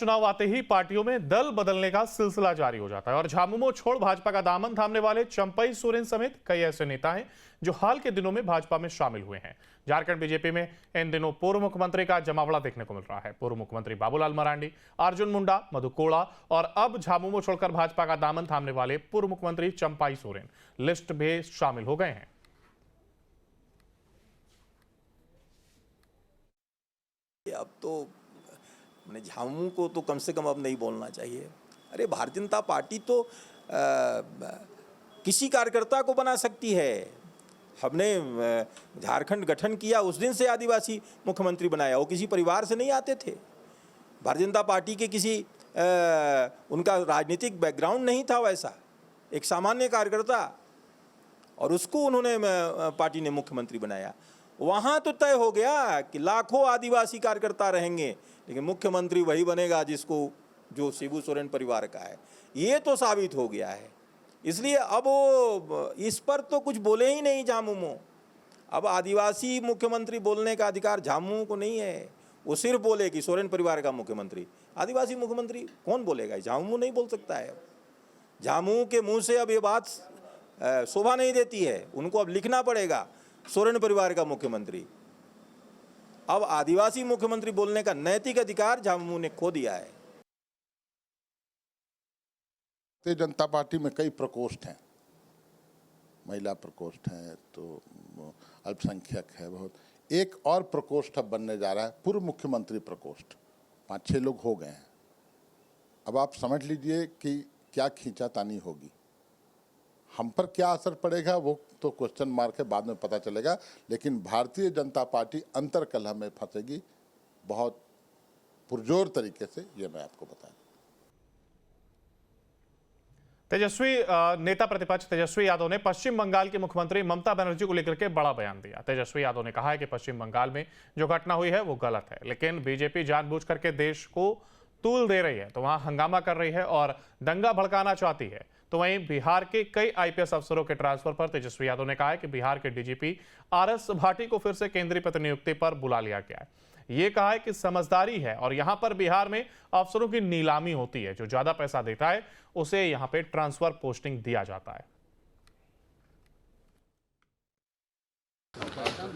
चुनाव आते ही पार्टियों में दल बदलने का सिलसिला जारी हो जाता है और झामुमो छोड़ भाजपा का दामन थामने वाले चंपई सोरेन समेत कई ऐसे नेता हैं जो हाल के दिनों में भाजपा में शामिल हुए हैं। झारखंड बीजेपी में इन दिनों पूर्व मुख्यमंत्री का जमावड़ा देखने को मिल रहा है। पूर्व मुख्यमंत्री बाबूलाल मरांडी, अर्जुन मुंडा, मधु कोड़ा और अब झामुमो छोड़कर भाजपा का दामन थामने वाले पूर्व मुख्यमंत्री चंपई सोरेन लिस्ट में शामिल हो गए हैं। अब तो झामुमो को तो कम से कम अब नहीं बोलना चाहिए। अरे भारतीय जनता पार्टी तो किसी कार्यकर्ता को बना सकती है। हमने झारखंड गठन किया उस दिन से आदिवासी मुख्यमंत्री बनाया, वो किसी परिवार से नहीं आते थे। भारतीय जनता पार्टी के किसी उनका राजनीतिक बैकग्राउंड नहीं था वैसा, एक सामान्य कार्यकर्ता, और उसको उन्होंने पार्टी ने मुख्यमंत्री बनाया। वहाँ तो तय हो गया कि लाखों आदिवासी कार्यकर्ता रहेंगे, लेकिन मुख्यमंत्री वही बनेगा जो शिबू सोरेन परिवार का है। ये तो साबित हो गया है। इसलिए अब वो इस पर तो कुछ बोले ही नहीं झामुमो। अब आदिवासी मुख्यमंत्री बोलने का अधिकार झामुमो को नहीं है। वो सिर्फ बोले कि सोरेन परिवार का मुख्यमंत्री। आदिवासी मुख्यमंत्री कौन बोलेगा? झामुमो नहीं बोल सकता है। झामुमो के मुंह से अब ये बात शोभा नहीं देती है। उनको अब लिखना पड़ेगा सोरेन परिवार का मुख्यमंत्री। अब आदिवासी मुख्यमंत्री बोलने का नैतिक अधिकार झामुमो ने खो दिया है। भारतीय जनता पार्टी में कई प्रकोष्ठ हैं, महिला प्रकोष्ठ है, तो अल्पसंख्यक है बहुत। एक और प्रकोष्ठ अब बनने जा रहा है, पूर्व मुख्यमंत्री प्रकोष्ठ। 5-6 लोग हो गए हैं। अब आप समझ लीजिए कि क्या खींचातानी होगी, हम पर क्या असर पड़ेगा वो तो क्वेश्चन मार्क है, बाद में पता चलेगा। लेकिन भारतीय जनता पार्टी अंतर्कलह में फंसेगी बहुत पुरजोर तरीके से, ये मैं आपको बता दूं। तेजस्वी नेता प्रतिपक्ष तेजस्वी यादव ने पश्चिम बंगाल की मुख्यमंत्री ममता बनर्जी को लेकर के बड़ा बयान दिया। तेजस्वी यादव ने कहा है कि पश्चिम बंगाल में जो घटना हुई है वो गलत है, लेकिन बीजेपी जानबूझ करके देश को तूल दे रही है, तो वहां हंगामा कर रही है और दंगा भड़काना चाहती है। तो वहीं बिहार के कई आईपीएस अफसरों के ट्रांसफर पर तेजस्वी यादव ने कहा है कि बिहार के डीजीपी आरएस भाटी को फिर से केंद्रीय प्रतिनियुक्ति पर बुला लिया गया है। ये कहा है कि समझदारी है और यहां पर बिहार में अफसरों की नीलामी होती है, जो ज्यादा पैसा देता है उसे यहां पे ट्रांसफर पोस्टिंग दिया जाता है।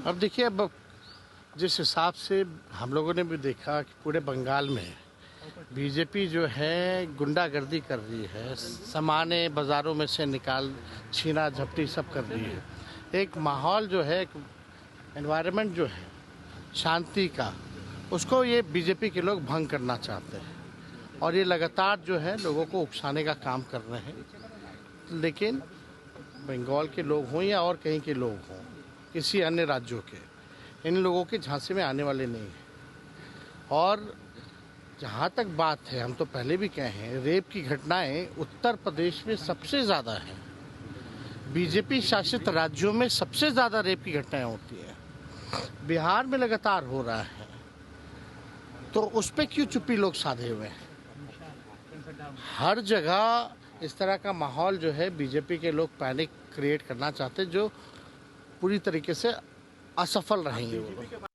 अब देखिए, अब जिस हिसाब से हम लोगों ने भी देखा कि पूरे बंगाल में बीजेपी जो है गुंडागर्दी कर रही है, सामान्य बाज़ारों में से छीना झपटी सब कर रही है। एक माहौल जो है, एक एनवायरनमेंट जो है शांति का, उसको ये बीजेपी के लोग भंग करना चाहते हैं और ये लगातार जो है लोगों को उकसाने का काम कर रहे हैं। लेकिन बंगाल के लोग हों या और कहीं के लोग हों, किसी अन्य राज्यों के, इन लोगों के झांसे में आने वाले नहीं हैं। और जहाँ तक बात है, हम तो पहले भी कहे हैं, रेप की घटनाएं उत्तर प्रदेश में सबसे ज़्यादा हैं। बीजेपी शासित राज्यों में सबसे ज़्यादा रेप की घटनाएं होती हैं। बिहार में लगातार हो रहा है, तो उस पर क्यों चुप्पी लोग साधे हुए हैं? हर जगह इस तरह का माहौल जो है, बीजेपी के लोग पैनिक क्रिएट करना चाहते हैं, जो पूरी तरीके से असफल रहेंगे वो लोग।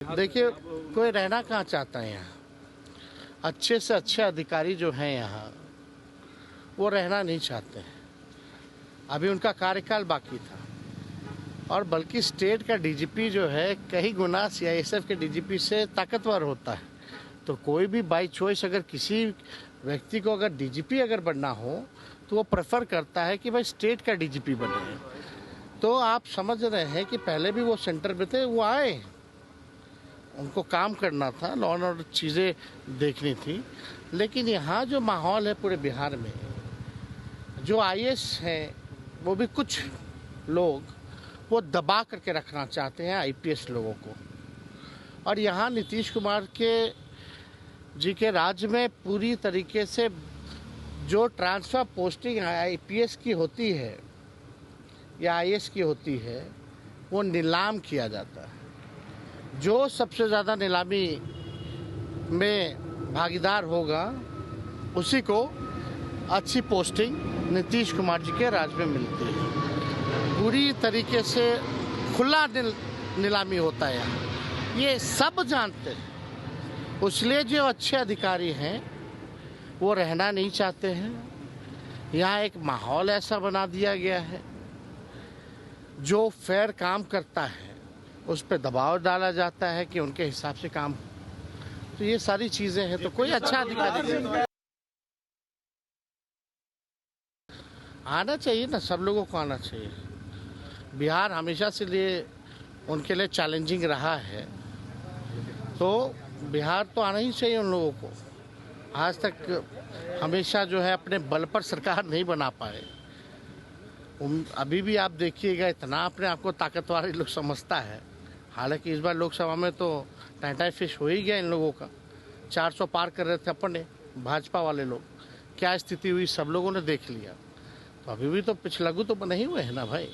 देखिए, कोई रहना कहाँ चाहता है यहाँ? अच्छे से अच्छे अधिकारी जो हैं यहाँ, वो रहना नहीं चाहते हैं। अभी उनका कार्यकाल बाकी था, और बल्कि स्टेट का डीजीपी जो है कई गुना सीआईएसएफ के डीजीपी से ताकतवर होता है। तो कोई भी बाई चॉइस अगर किसी व्यक्ति को अगर डीजीपी अगर बनना हो, तो वो प्रेफर करता है कि भाई स्टेट का डीजीपी बने। तो आप समझ रहे हैं कि पहले भी वो सेंटर में थे, वो आए, उनको काम करना था, लॉ एंड ऑर्डर चीज़ें देखनी थी। लेकिन यहाँ जो माहौल है पूरे बिहार में, जो आईएएस हैं वो भी कुछ लोग वो दबा करके रखना चाहते हैं आईपीएस लोगों को। और यहाँ नीतीश कुमार जी के राज्य में पूरी तरीके से जो ट्रांसफ़र पोस्टिंग आईपीएस की होती है या आईएएस की होती है, वो नीलाम किया जाता है। जो सबसे ज़्यादा नीलामी में भागीदार होगा, उसी को अच्छी पोस्टिंग नीतीश कुमार जी के राज्य में मिलती है। पूरी तरीके से खुला नीलामी होता है यहाँ, ये सब जानते हैं। इसलिए जो अच्छे अधिकारी हैं वो रहना नहीं चाहते हैं। यहाँ एक माहौल ऐसा बना दिया गया है, जो फेयर काम करता है उस पर दबाव डाला जाता है कि उनके हिसाब से काम। तो ये सारी चीज़ें हैं, तो कोई अच्छा अधिकारी नहीं। आना चाहिए ना, सब लोगों को आना चाहिए। बिहार हमेशा से लिए उनके लिए चैलेंजिंग रहा है, तो बिहार तो आना ही चाहिए उन लोगों को। आज तक हमेशा जो है अपने बल पर सरकार नहीं बना पाए। अभी भी आप देखिएगा, इतना अपने आप को ताकतवर लोग समझता है। हालांकि इस बार लोकसभा में तो टाइटाई फिश हो ही गया इन लोगों का। 400 पार कर रहे थे अपने भाजपा वाले लोग, क्या स्थिति हुई सब लोगों ने देख लिया। तो अभी भी तो पिछलग्गू तो बने ही हुए हैं ना भाई।